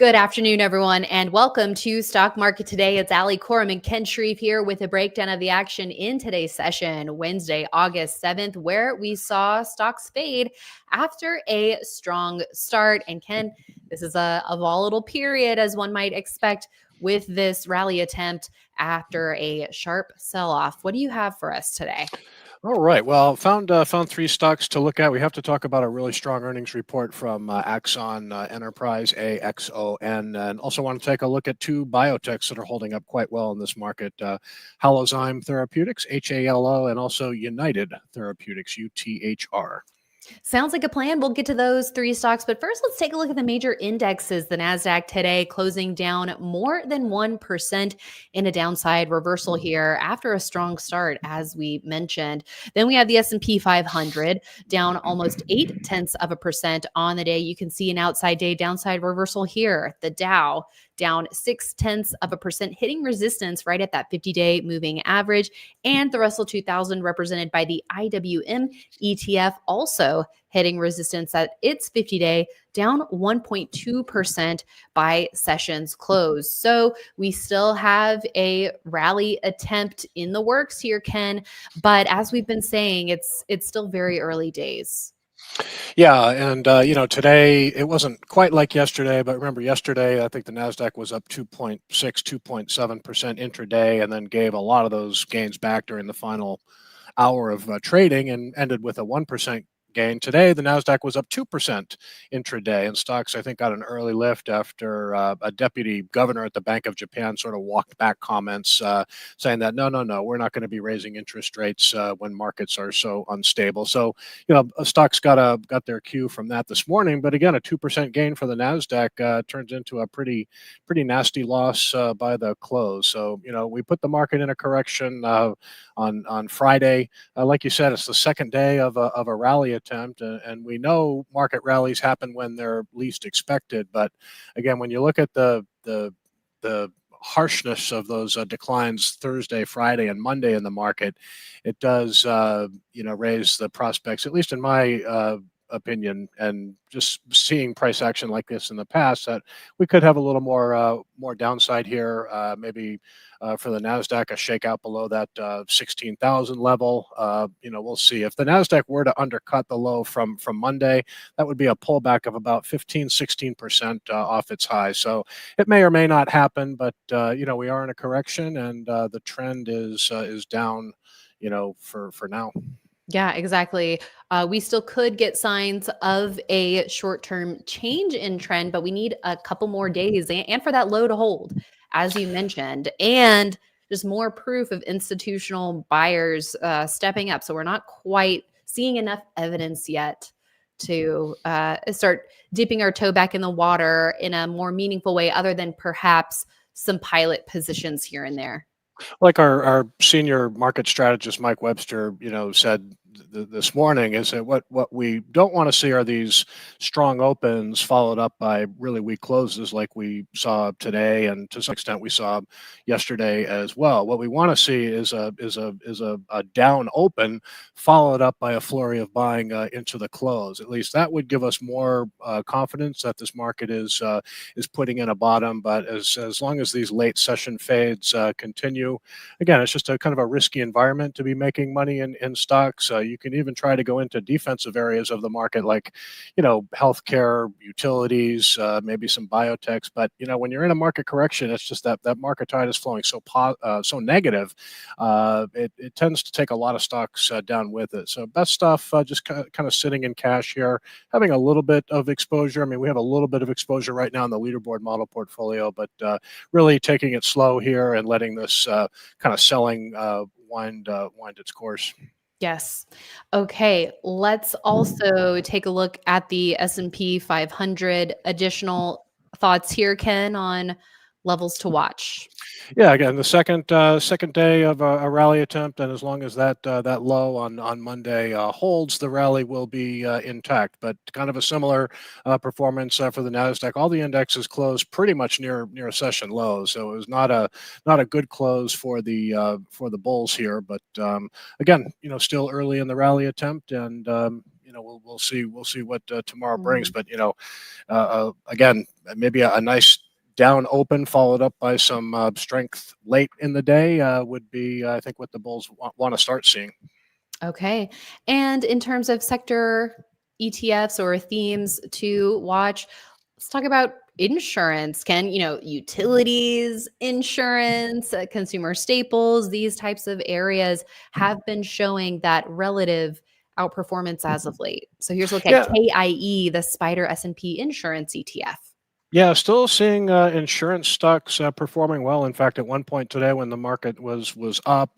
Good afternoon, everyone, and welcome to Stock Market Today. It's Coram and Ken Shreve here with a breakdown of the action in today's session, Wednesday, August 7th, where we saw stocks fade after a strong start. And Ken, this is a volatile period, as one might expect, with this rally attempt after a sharp sell-off. What do you have for us today? All right. Well, found three stocks to look at. We have to talk about a really strong earnings report from AXON Enterprise, AXON, and also want to take a look at two biotechs that are holding up quite well in this market: Halozyme Therapeutics, HALO, and also United Therapeutics, UTHR. Sounds like a plan. We'll get to those three stocks, but first let's take a look at the major indexes. The NASDAQ today closing down more than 1% in a downside reversal here after a strong start, as we mentioned. Then we have the S&P 500 down almost 0.8% on the day. You can see an outside day downside reversal here. The Dow down 0.6%, hitting resistance right at that 50-day moving average. And the Russell 2000, represented by the IWM ETF, also hitting resistance at its 50-day, down 1.2% by session's close. So we still have a rally attempt in the works here, Ken. But as we've been saying, it's still very early days. Yeah, and today it wasn't quite like yesterday, but remember yesterday I think the Nasdaq was up 2.6, 2.7% intraday, and then gave a lot of those gains back during the final hour of trading and ended with a 1% gain. Today, the Nasdaq was up 2% intraday, and stocks, I think, got an early lift after a deputy governor at the Bank of Japan sort of walked back comments saying that no, we're not going to be raising interest rates when markets are so unstable. So, stocks got their cue from that this morning. But again, a 2% gain for the Nasdaq turns into a pretty nasty loss by the close. So, we put the market in a correction on Friday. Like you said, it's the second day of a rally attempt, and we know market rallies happen when they're least expected. But again, when you look at the harshness of those declines Thursday, Friday, and Monday in the market, it does raise the prospects, at least in my opinion, and just seeing price action like this in the past, that we could have a little more downside here. Maybe for the Nasdaq, a shakeout below that 16,000 level. We'll see. If the Nasdaq were to undercut the low from Monday, that would be a pullback of about 15-16% off its high. So it may or may not happen, but we are in a correction, and the trend is down. For now. Yeah, exactly. We still could get signs of a short-term change in trend, but we need a couple more days and for that low to hold, as you mentioned, and just more proof of institutional buyers stepping up. So we're not quite seeing enough evidence yet to start dipping our toe back in the water in a more meaningful way, other than perhaps some pilot positions here and there. Like our senior market strategist, Mike Webster, said this morning, is that what we don't want to see are these strong opens followed up by really weak closes like we saw today, and to some extent we saw yesterday as well. What we want to see is a down open followed up by a flurry of buying into the close. At least that would give us more confidence that this market is putting in a bottom. But as long as these late session fades continue, again, it's just a kind of a risky environment to be making money in stocks. You can even try to go into defensive areas of the market, like, healthcare, utilities, maybe some biotechs. But, when you're in a market correction, it's just that market tide is flowing so negative. It tends to take a lot of stocks down with it. So best stuff, just kind of sitting in cash here, having a little bit of exposure. I mean, we have a little bit of exposure right now in the leaderboard model portfolio, but really taking it slow here and letting this kind of selling wind its course. Yes. Okay. Let's also take a look at the S&P 500. Additional thoughts here, Ken, on levels to watch. Yeah, again, the second day of a rally attempt, and as long as that low on Monday holds, the rally will be intact. But kind of a similar performance for the Nasdaq. All the indexes closed pretty much near a session low, so it was not a good close for the bulls here. But again, still early in the rally attempt, and we'll see what tomorrow brings. Mhm. But again, maybe a nice down open followed up by some strength late in the day would be, I think, what the bulls want to start seeing. Okay. And in terms of sector ETFs or themes to watch, let's talk about insurance. Can, utilities, insurance, consumer staples, these types of areas have been showing that relative outperformance as of late. So here's a look at Yeah, KIE, the Spider S&P Insurance ETF. Yeah, still seeing insurance stocks performing well. In fact, at one point today, when the market was up,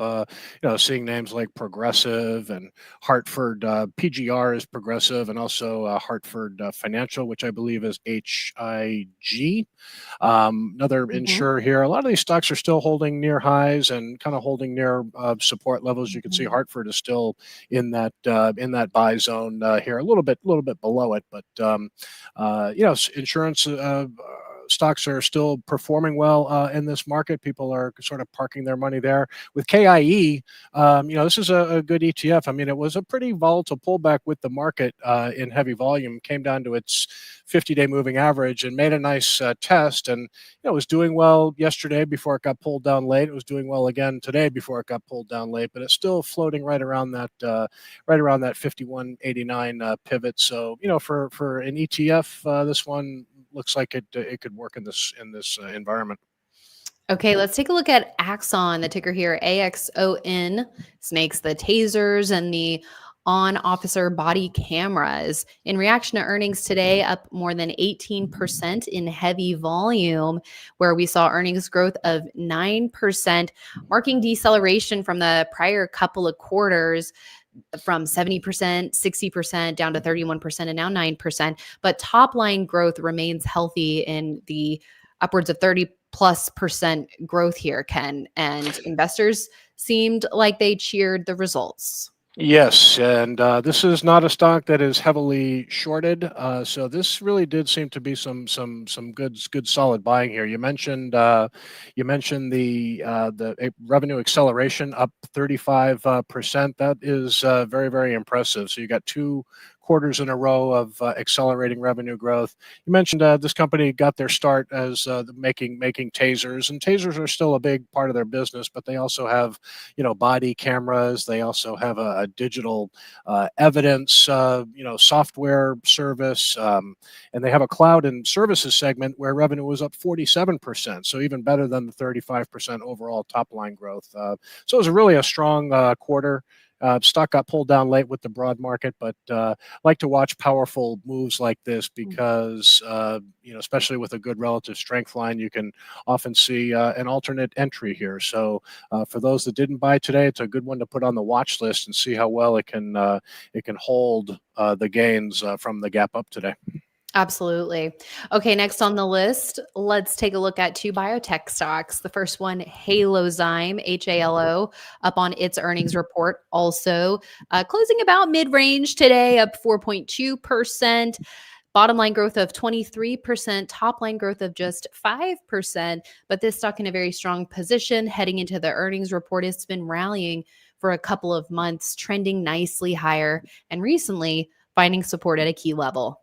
seeing names like Progressive and Hartford, PGR is Progressive, and also Hartford Financial, which I believe is HIG. Another Mhm. insurer here. A lot of these stocks are still holding near highs and kind of holding near support levels. You can see Mhm. Hartford is still in that buy zone here, a little bit below it, but insurance stocks are still performing well in this market. People are sort of parking their money there. With KIE, this is a good ETF. I mean, it was a pretty volatile pullback with the market in heavy volume, came down to its 50-day moving average and made a nice test. And it was doing well yesterday before it got pulled down late. It was doing well again today before it got pulled down late, but it's still floating right around that 51.89 pivot. So for an ETF, this one looks like it could work in this environment. Okay, let's take a look at AXON, the ticker here, AXON. This makes the tasers and the on officer body cameras. In reaction to earnings today, up more than 18% in heavy volume, where we saw earnings growth of 9%, marking deceleration from the prior couple of quarters from 70%, 60% down to 31% and now 9%. But top line growth remains healthy in the upwards of 30+% growth here, Ken. And investors seemed like they cheered the results. Yes, and this is not a stock that is heavily shorted, so this really did seem to be some good solid buying here. You mentioned the revenue acceleration up 35%. That is very very impressive. So you got 2 quarters in a row of accelerating revenue growth. You mentioned this company got their start as making tasers, and tasers are still a big part of their business, but they also have body cameras. They also have a digital evidence software service, and they have a cloud and services segment where revenue was up 47%, so even better than the 35% overall top line growth. So it was really a strong quarter. Stock got pulled down late with the broad market, but like to watch powerful moves like this because especially with a good relative strength line, you can often see an alternate entry here. So for those that didn't buy today, it's a good one to put on the watch list and see how well it can hold the gains from the gap up today. Absolutely. Okay, next on the list, let's take a look at two biotech stocks. The first one, Halozyme, HALO, up on its earnings report, also closing about mid range today, up 4.2%. Bottom line growth of 23%, top line growth of just 5%. But this stock in a very strong position heading into the earnings report. It's been rallying for a couple of months, trending nicely higher, and recently finding support at a key level.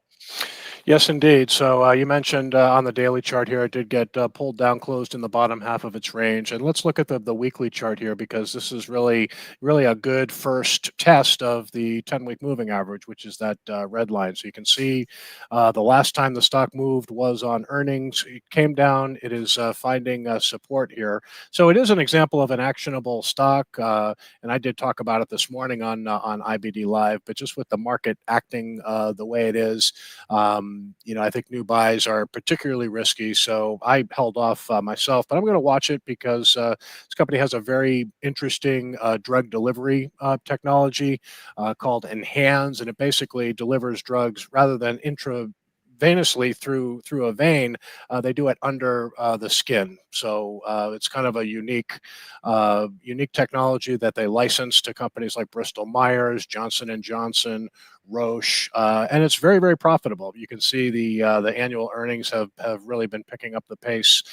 Yes, indeed. So you mentioned on the daily chart here, it did get pulled down, closed in the bottom half of its range. And let's look at the weekly chart here because this is really a good first test of the 10-week moving average, which is that red line. So you can see the last time the stock moved was on earnings. It came down. It is finding support here. So it is an example of an actionable stock. And I did talk about it this morning on IBD Live, but just with the market acting the way it is, I think new buys are particularly risky, so I held off myself. But I'm going to watch it because this company has a very interesting drug delivery technology called ENHANZE, and it basically delivers drugs rather than intravenously through a vein. They do it under the skin, so it's kind of a unique technology that they license to companies like Bristol Myers, Johnson and Johnson, Roche, and it's very, very profitable. You can see the annual earnings have really been picking up the pace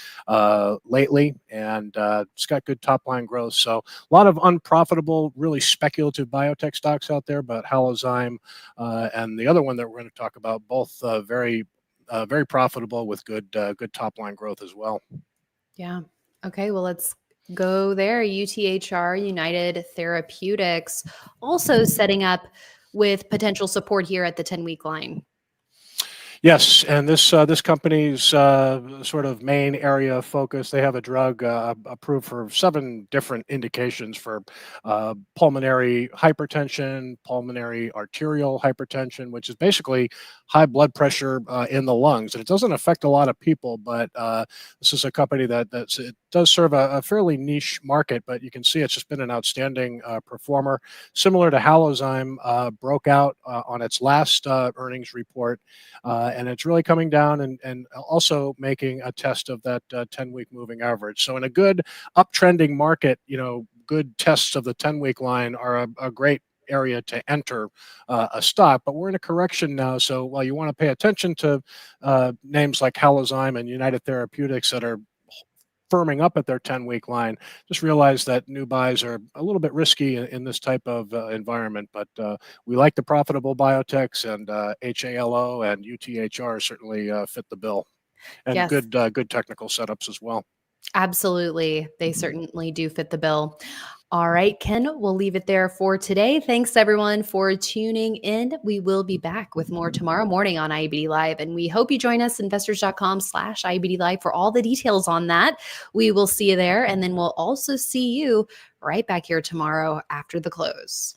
lately, and it's got good top line growth. So a lot of unprofitable, really speculative biotech stocks out there, but Halozyme and the other one that we're going to talk about, both very profitable with good top line growth as well. Yeah. Okay. Well, let's go there. UTHR, United Therapeutics, also setting up with potential support here at the 10-week line. Yes, and this company's sort of main area of focus, they have a drug approved for 7 different indications for pulmonary hypertension, pulmonary arterial hypertension, which is basically high blood pressure in the lungs. And it doesn't affect a lot of people, but this is a company that it does serve a fairly niche market, but you can see it's just been an outstanding performer. Similar to Halozyme, broke out on its last earnings report. And it's really coming down and also making a test of that 10-week moving average. So in a good uptrending market, good tests of the 10-week line are a great area to enter a stock. But we're in a correction now. So while you want to pay attention to names like Halozyme and United Therapeutics that are firming up at their 10-week line, just realize that new buys are a little bit risky in this type of environment. But we like the profitable biotechs, and HALO and UTHR certainly fit the bill, and Yes. good technical setups as well. Absolutely. They certainly do fit the bill. All right, Ken, we'll leave it there for today. Thanks everyone for tuning in. We will be back with more tomorrow morning on IBD Live, and we hope you join us, investors.com/IBD Live, for all the details on that. We will see you there, and then we'll also see you right back here tomorrow after the close.